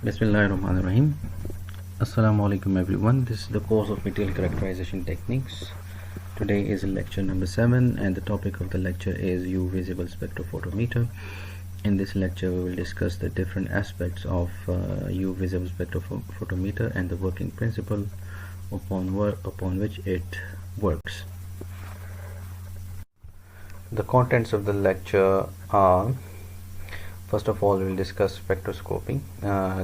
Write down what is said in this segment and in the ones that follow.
Bismillahirrahmanirrahim. Assalamu alaikum everyone. This is the course of material characterization techniques. Today is lecture number 7 and the topic of the lecture is U visible spectrophotometer. In this lecture we will discuss the different aspects of U visible spectrophotometer and the working principle upon which it works. The contents of the lecture are: first of all, we will discuss spectroscopy.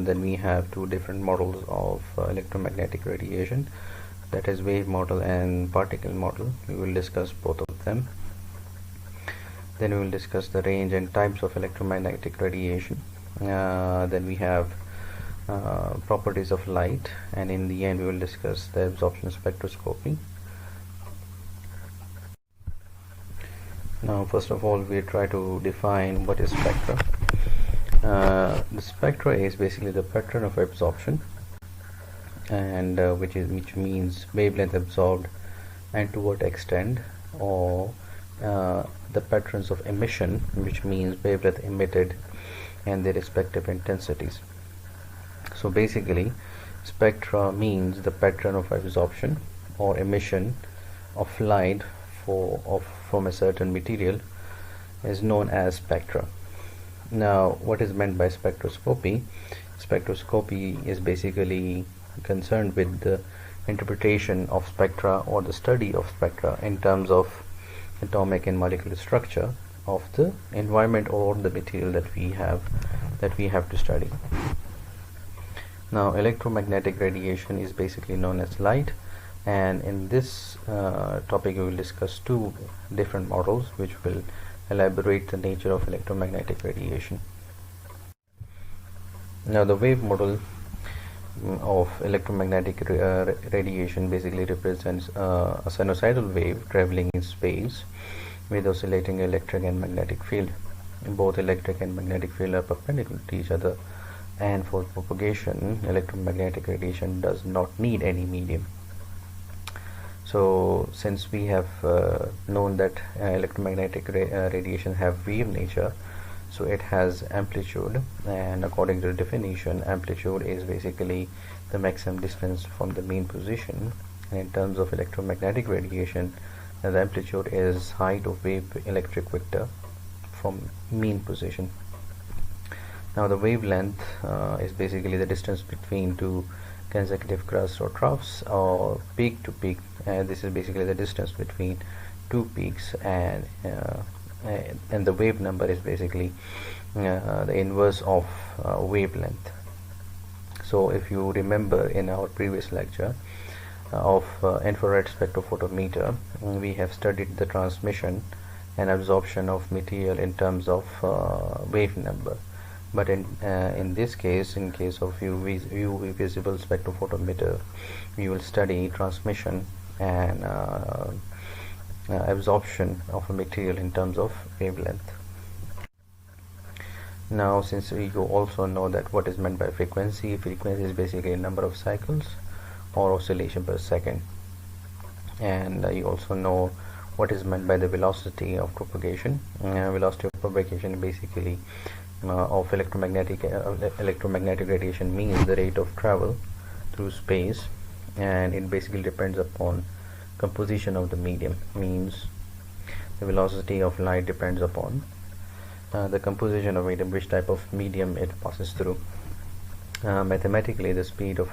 Then we have two different models of electromagnetic radiation, that is wave model and particle model. We will discuss both of them. Then we will discuss the range and types of electromagnetic radiation. Then we have properties of light, and in the end we will discuss the absorption spectroscopy. Now, first of all, we try to define what is spectra. The spectra is basically the pattern of absorption, and which means wavelength absorbed and to what extent, or the patterns of emission, which means wavelength emitted and their respective intensities. So basically, spectra means the pattern of absorption or emission of light from a certain material is known as spectra. Now, what is meant by spectroscopy? Spectroscopy is basically concerned with the interpretation of spectra or the study of spectra in terms of atomic and molecular structure of the environment or the material that we have to study. Now, electromagnetic radiation is basically known as light, and in this topic we will discuss two different models which will elaborate the nature of electromagnetic radiation. Now, the wave model of electromagnetic radiation basically represents a sinusoidal wave traveling in space with oscillating electric and magnetic field. Both electric and magnetic field are perpendicular to each other, and for propagation, electromagnetic radiation does not need any medium. So, since we have known that electromagnetic radiation have wave nature, so it has amplitude, and according to the definition, amplitude is basically the maximum distance from the mean position. And in terms of electromagnetic radiation, the amplitude is height of wave electric vector from mean position. Now, the wavelength is basically the distance between two consecutive crusts or troughs, or peak to peak. This is basically the distance between two peaks, and the wave number is basically the inverse of wavelength. So, if you remember in our previous lecture of infrared spectrophotometer, we have studied the transmission and absorption of material in terms of wave number. But in this case, in case of UV visible spectrophotometer, we will study transmission and absorption of a material in terms of wavelength. Now, since you also know that what is meant by frequency is basically a number of cycles or oscillation per second, and you also know what is meant by the velocity of propagation. Velocity of propagation basically of electromagnetic radiation means the rate of travel through space, and it basically depends upon composition of the medium. Means the velocity of light depends upon the composition of medium, which type of medium it passes through. Mathematically, the speed of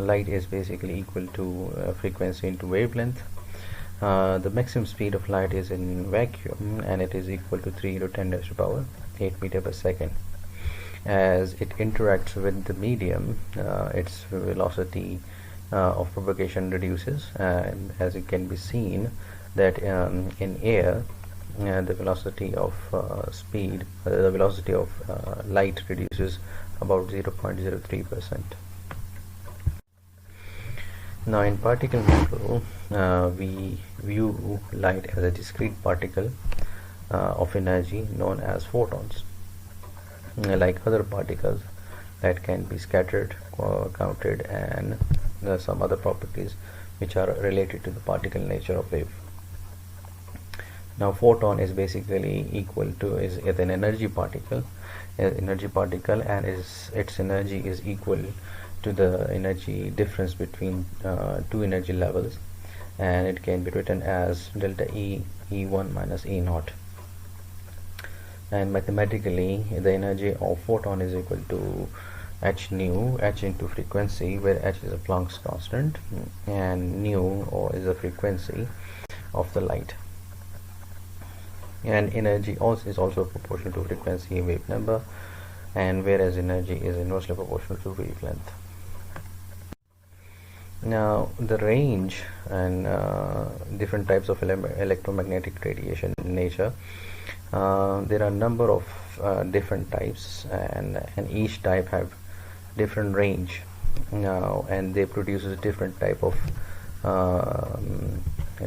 light is basically equal to frequency into wavelength. The maximum speed of light is in vacuum, and it is equal to 3 to 10 raised to the power 8 meter per second. As it interacts with the medium, its velocity of propagation reduces, and as it can be seen that in air, the velocity of light reduces about 0.03%. Now, in particle model, we view light as a discrete particle of energy known as photons. Like other particles, light can be scattered, counted, and some other properties which are related to the particle nature of wave. Now, photon is basically equal to is an energy particle energy particle, and its energy is equal to the energy difference between two energy levels, and it can be written as delta E E1 minus E naught. And mathematically, the energy of photon is equal to h nu, h into frequency, where h is a Planck's constant, and nu is the frequency of the light. And energy is also proportional to frequency and wave number, and whereas energy is inversely proportional to wavelength. Now, the range and different types of electromagnetic radiation in nature. There are a number of different types, and each type have different range now, and they produce a different type of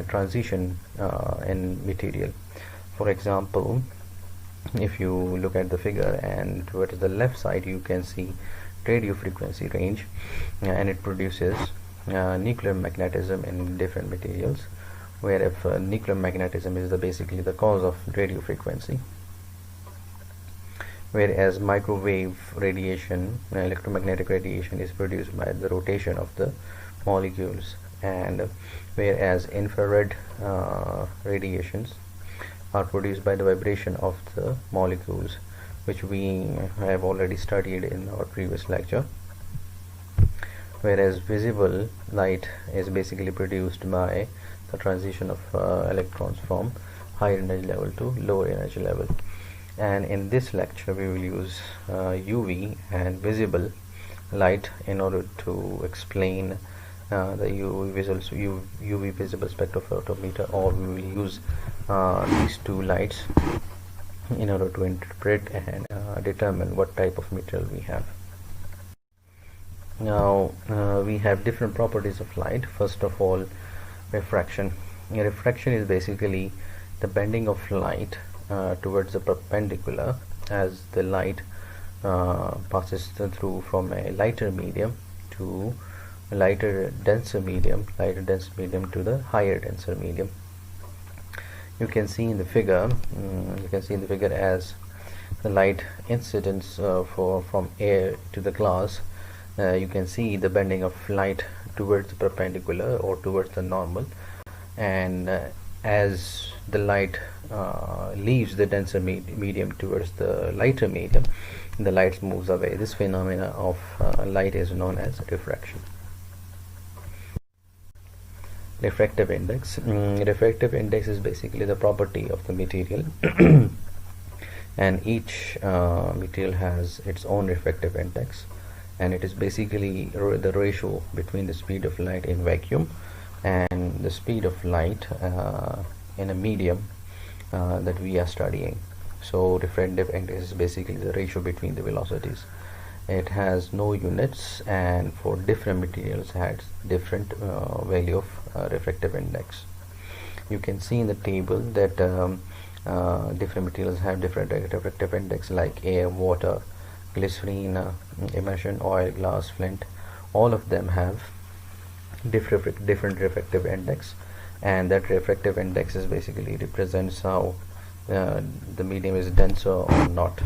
transition in material. For example, if you look at the figure, and towards the left side you can see radio frequency range, and it produces nuclear magnetism in different materials, where if nuclear magnetism is basically the cause of radio frequency, whereas microwave radiation, electromagnetic radiation, is produced by the rotation of the molecules, and whereas infrared radiations are produced by the vibration of the molecules, which we have already studied in our previous lecture. Whereas visible light is basically produced by the transition of electrons from higher energy level to lower energy level. And in this lecture we will use UV and visible light in order to explain the UV visible spectrophotometer, or we will use these two lights in order to interpret and determine what type of material we have. Now, we have different properties of light. First of all, refraction. Refraction is basically the bending of light towards the perpendicular as the light passes through from a lighter medium to a lighter denser medium to the higher denser medium. You can see in the figure as the light incidence from air to the glass. You can see the bending of light towards the perpendicular or towards the normal, and as the light leaves the denser medium towards the lighter medium, the light moves away. This phenomena of light is known as refraction. Refractive index. Refractive index is basically the property of the material and each material has its own refractive index, and it is basically the ratio between the speed of light in vacuum and the speed of light in a medium that we are studying. So refractive index is basically the ratio between the velocities. It has no units, and for different materials has different value of refractive index. You can see in the table that different materials have different refractive index, like air, water, glycerine, immersion oil, glass, flint. All of them have different refractive index, and that refractive index is basically represents how the medium is denser or not.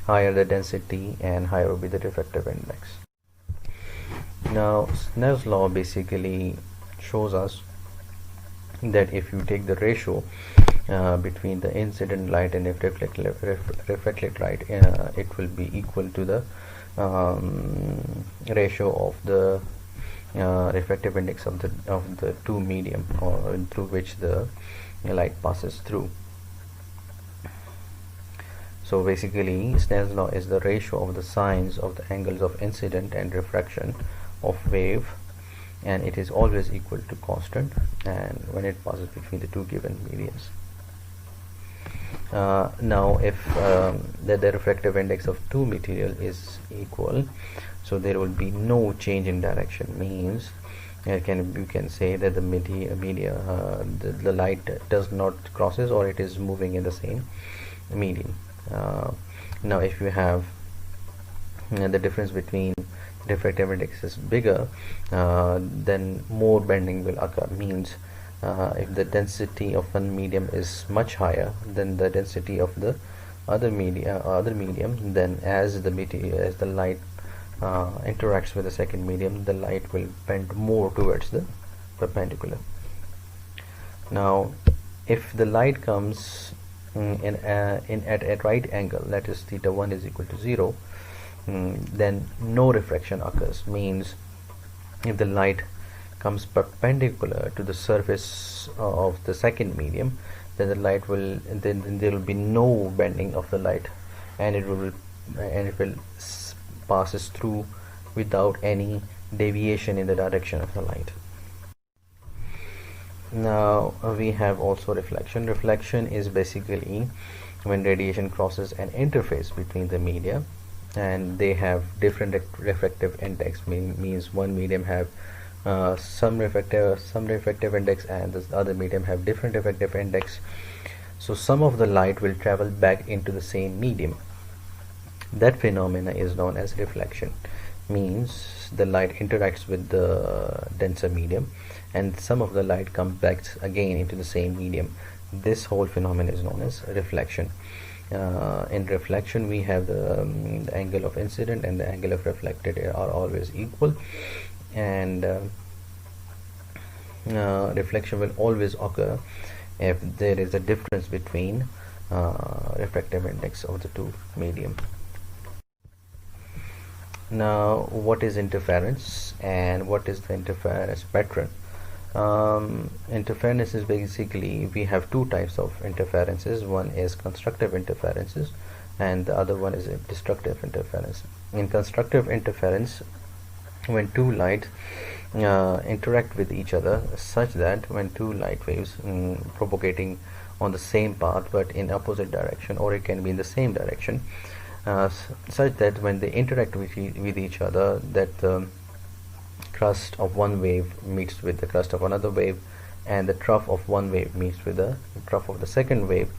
Higher the density and higher will be the refractive index. Now, Snell's law basically shows us that if you take the ratio between the incident light and reflected light, it will be equal to the ratio of the refractive index of the two medium or through which the light passes through. So basically, Snell's law is the ratio of the sines of the angles of incident and refraction of wave, and it is always equal to constant, and when it passes between the two given mediums. Now, if the refractive index of two material is equal, so there will be no change in direction. Means you can say that the the light does not crosses, or it is moving in the same medium. Now, if you have the difference between refractive index is bigger, then more bending will occur. Means if the density of one medium is much higher, then the density of the other medium, then as the light interacts with the second medium, the light will bend more towards the perpendicular. Now if the light comes at a right angle, that is theta 1 is equal to 0, then no refraction occurs. Means if the light comes perpendicular to the surface of the second medium, then the light will then there will be no bending of the light, and it will passes through without any deviation in the direction of the light. Now we have also reflection. Reflection is basically when radiation crosses an interface between the media and they have different refractive index. Means one medium have some refractive index and the other medium have different refractive index, so some of the light will travel back into the same medium. That phenomena is known as reflection. Means the light interacts with the denser medium and some of the light comes back again into the same medium. This whole phenomenon is known as reflection. In reflection we have the angle of incident and the angle of reflected are always equal, and reflection will always occur if there is a difference between refractive index of the two medium. Now what is interference and what is the interference pattern? Interference is basically, we have two types of interferences. One is constructive interferences and the other one is destructive interference. In constructive interference, when two lights interact with each other such that when two light waves propagating on the same path but in opposite direction, or it can be in the same direction, such that when they interact with each other, that the crest of one wave meets with the crest of another wave and the trough of one wave meets with the trough of the second wave,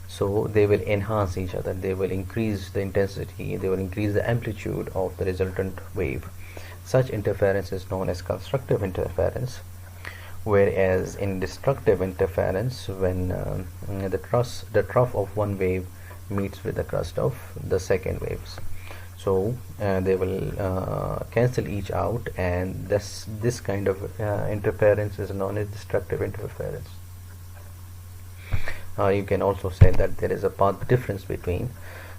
so they will enhance each other, they will increase the intensity, they will increase the amplitude of the resultant wave. Such interference is known as constructive interference. Whereas in destructive interference, when the trough of one wave meets with the crest of the second waves, so they will cancel each out, and this kind of interference is known as destructive interference. You can also say that there is a path difference between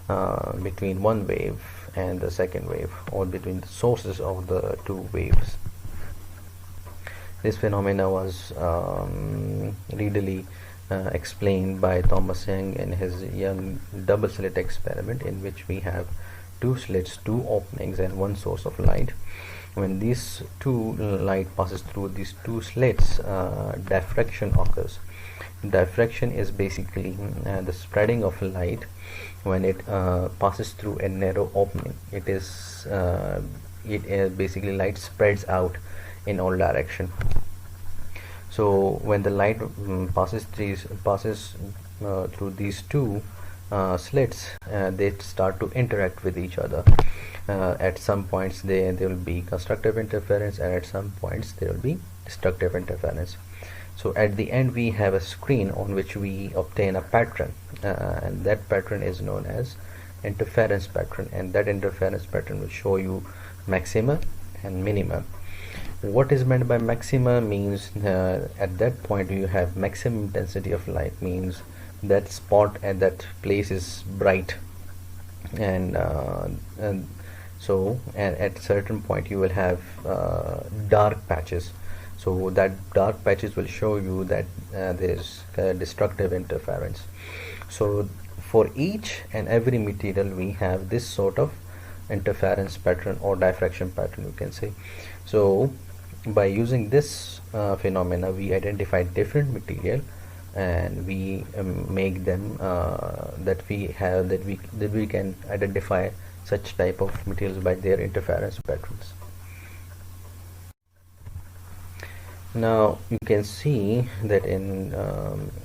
one wave and the second wave, or between the sources of the two waves. This phenomena was readily explained by Thomas Young in his Young double slit experiment, in which we have two slits, two openings and one source of light. When these two light passes through these two slits, diffraction occurs. Diffraction is basically the spreading of light when it passes through a narrow opening. It is basically light spreads out in all direction. So when the light passes through these two slits, they start to interact with each other. At some points there will be constructive interference, and at some points there will be destructive interference. So at the end we have a screen on which we obtain a pattern, and that pattern is known as interference pattern, and that interference pattern will show you maxima and minima. What is meant by maxima means at that point you have maximum intensity of light, means that spot at that place is bright, and so at certain point you will have dark patches. So that dark patches will show you that there is destructive interference. So for each and every material we have this sort of interference pattern or diffraction pattern, you can say. So by using this phenomena, we identify different material and we make them that we can identify such type of materials by their interference patterns. Now you can see that in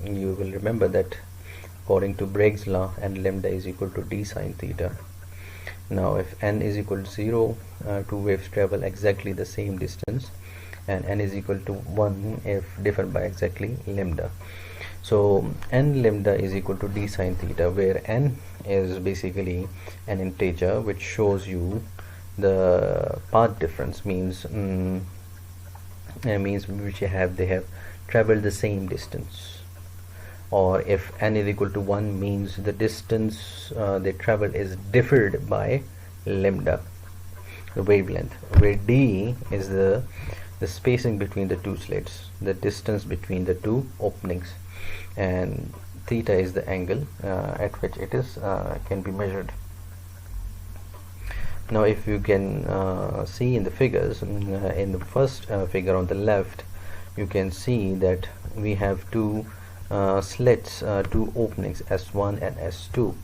you will remember that according to Bragg's law, n lambda is equal to d sine theta. Now if n is equal to 0, two waves travel exactly the same distance, and n is equal to 1 if different by exactly lambda. So n lambda is equal to d sine theta, where n is basically an integer which shows you the path difference, means which they have traveled the same distance, or if n is equal to 1 means the distance they traveled is differed by lambda, the wavelength, where d is the spacing between the two slits, the distance between the two openings, and theta is the angle at which it is can be measured. Now if you can see in the figures, in the first figure on the left, you can see that we have two slits, two openings, S1 and S2.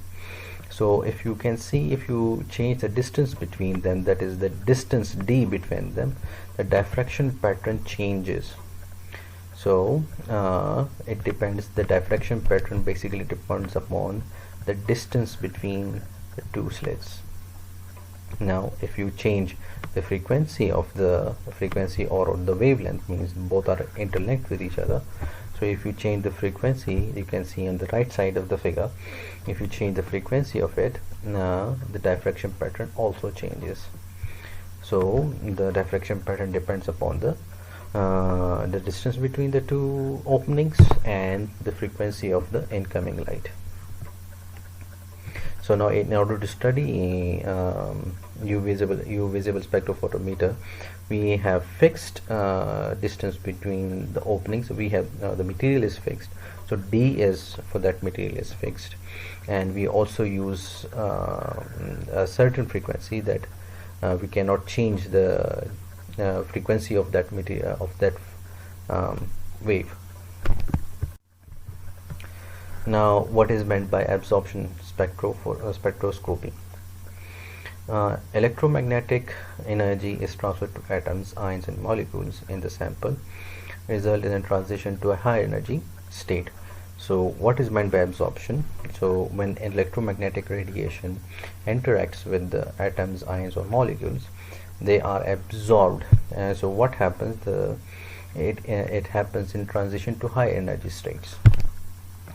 So if you can see, if you change the distance between them, that is the distance d between them, the diffraction pattern changes. So it depends, the diffraction pattern basically depends upon the distance between the two slits. Now if you change the frequency of the or the wavelength, means both are interlinked with each other. So if you change the frequency, you can see on the right side of the figure, if you change the frequency of it, the diffraction pattern also changes. So the diffraction pattern depends upon the distance between the two openings and the frequency of the incoming light. So now in order to study UV visible spectrophotometer, we have fixed distance between the openings. We have the material is fixed, so d is for that material is fixed, and we also use a certain frequency that we cannot change the frequency of that material, of that wave. Now what is meant by absorption spectroscopy? Electromagnetic energy is transferred to atoms, ions and molecules in the sample, result in a transition to a high energy state. So what is meant by absorption? So when electromagnetic radiation interacts with the atoms, ions or molecules, they are absorbed. So what happens? It happens in transition to high energy states.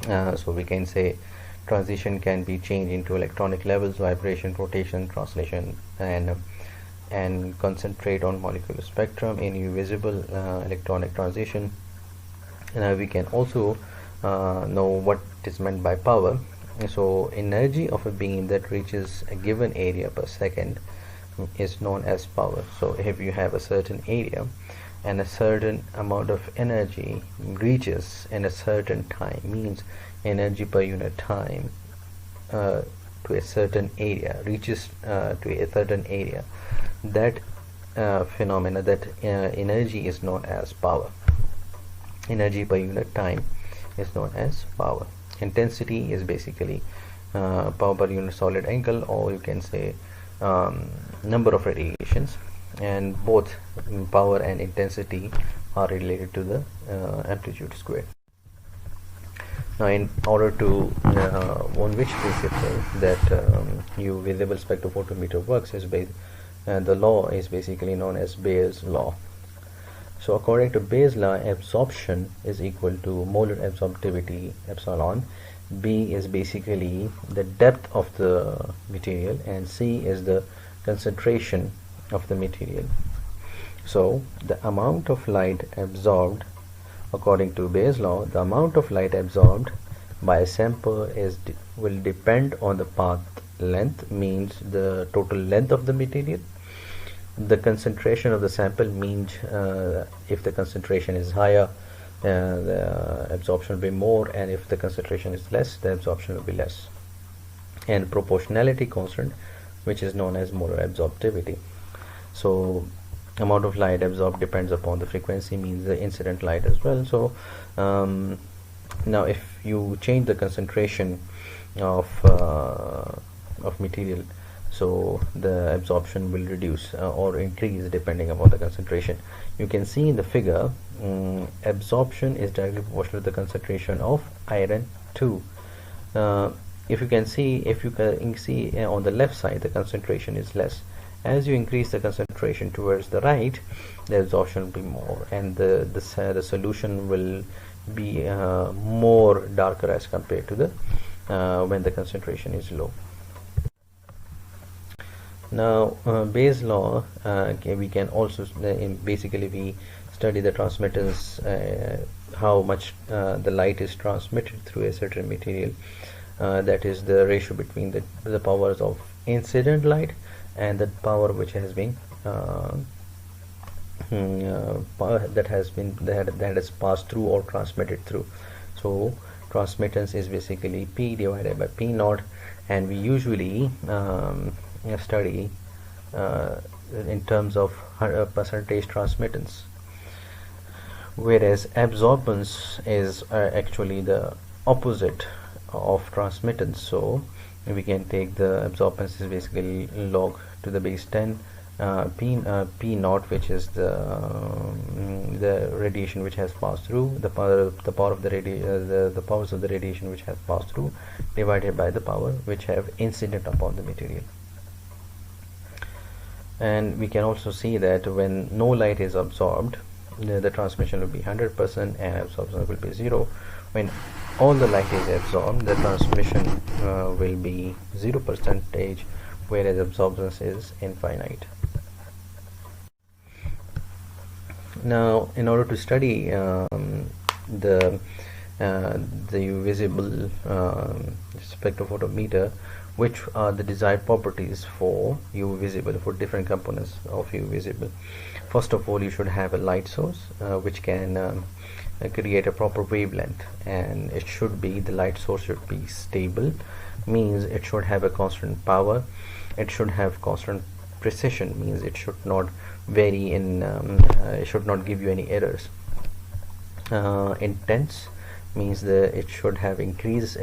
So we can say transition can be changed into electronic levels, vibration, rotation, translation, and concentrate on molecular spectrum in visible electronic transition. And we can also know what is meant by power. So energy of a beam that reaches a given area per second is known as power. So if you have a certain area and a certain amount of energy reaches in a certain time, means energy per unit time to a certain area, reaches to a certain area, that phenomena, that energy is known as power. Energy per unit time is known as power. Intensity is basically power per unit solid angle, or you can say number of radiations, and both power and intensity are related to the amplitude squared. Now in order to on which principle that UV visible spectrophotometer works is based, the law is basically known as Bayes' law. So according to Bayes' law, absorption is equal to molar absorptivity epsilon. B is basically the depth of the material, and C is the concentration of the material. So the amount of light absorbed, according to Bayes' law, the amount of light absorbed by a sample will depend on the path length, means the total length of the material. The concentration of the sample means if the concentration is higher, the absorption will be more, and if the concentration is less, the absorption will be less. And proportionality constant, which is known as molar absorptivity. So amount of light absorbed depends upon the frequency, means the incident light as well. So now if you change the concentration of material, so the absorption will reduce or increase depending upon the concentration. You can see in the figure, absorption is directly proportional to the concentration of iron 2. If you can see on the left side, the concentration is less. As you increase the concentration towards the right, the absorption will be more, and the solution will be more darker as compared to the when the concentration is low. Now Bayes law, we can also basically we study the transmittance, how much the light is transmitted through a certain material, that is the ratio between the powers of incident light and the power which has been that has passed through or transmitted through. So transmittance is basically P divided by P naught, and we usually study in terms of percentage transmittance, whereas absorbance is actually the opposite of transmittance. So we can take the absorbance is basically log to the base 10 P naught, which is the radiation which has passed through, the power of the powers of the radiation which has passed through, divided by the power which have incident upon the material. And we can also see that when no light is absorbed, the transmission will be 100% and absorption will be 0. When all the light is absorbed, the transmission will be 0%, whereas absorption is infinite. Now, in order to study the visible spectrophotometer, which are the desired properties for UV visible, for different components of UV visible. First of all, you should have a light source which can create a proper wavelength, and it should be, the light source should be stable, means it should have a constant power, it should have constant precision, means it should not vary in it should not give you any errors. Intense means it should have increased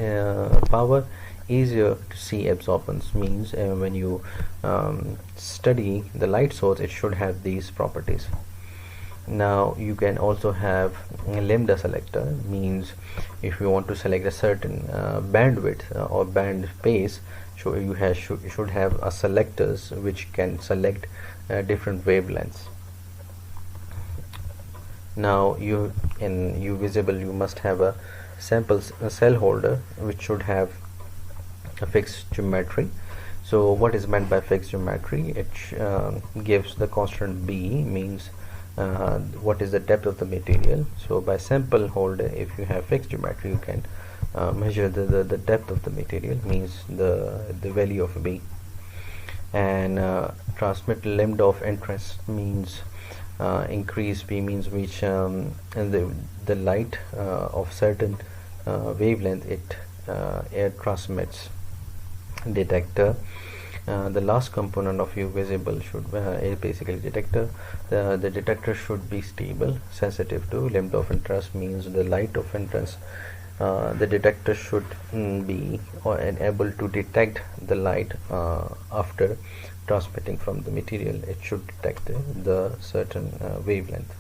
power. Easier to see absorbance means when you study the light source, it should have these properties. Now you can also have Lambda Selector, means if you want to select a certain bandwidth or band space, so you should have selectors which can select different wavelengths. Now in UV visible, you must have a cell holder which should have a fixed geometry. So what is meant by fixed geometry? It gives the constant B, means what is the depth of the material. So by sample holder, if you have fixed geometry, you can measure the depth of the material, means the value of B. And transmit lambda of interest, means increase B, means which the light of certain wavelength it transmits. Detector, the last component of UV visible should is basically detector. The detector should be stable, sensitive to lambda of interest, means the light of interest. The detector should be able to detect the light after transmitting from the material. It should detect the certain wavelength.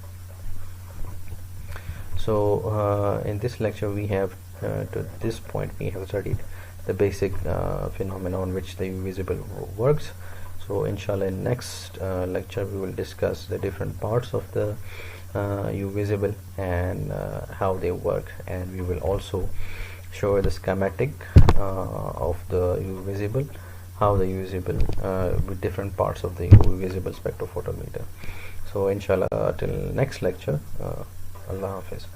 So in this lecture we have to this point we have studied the basic phenomena on which the UV visible works. So inshallah in next lecture we will discuss the different parts of the UV visible and how they work, and we will also show the schematic of the UV visible, how the UV visible with different parts of the UV visible spectrophotometer. So inshallah till next lecture, Allah Hafiz.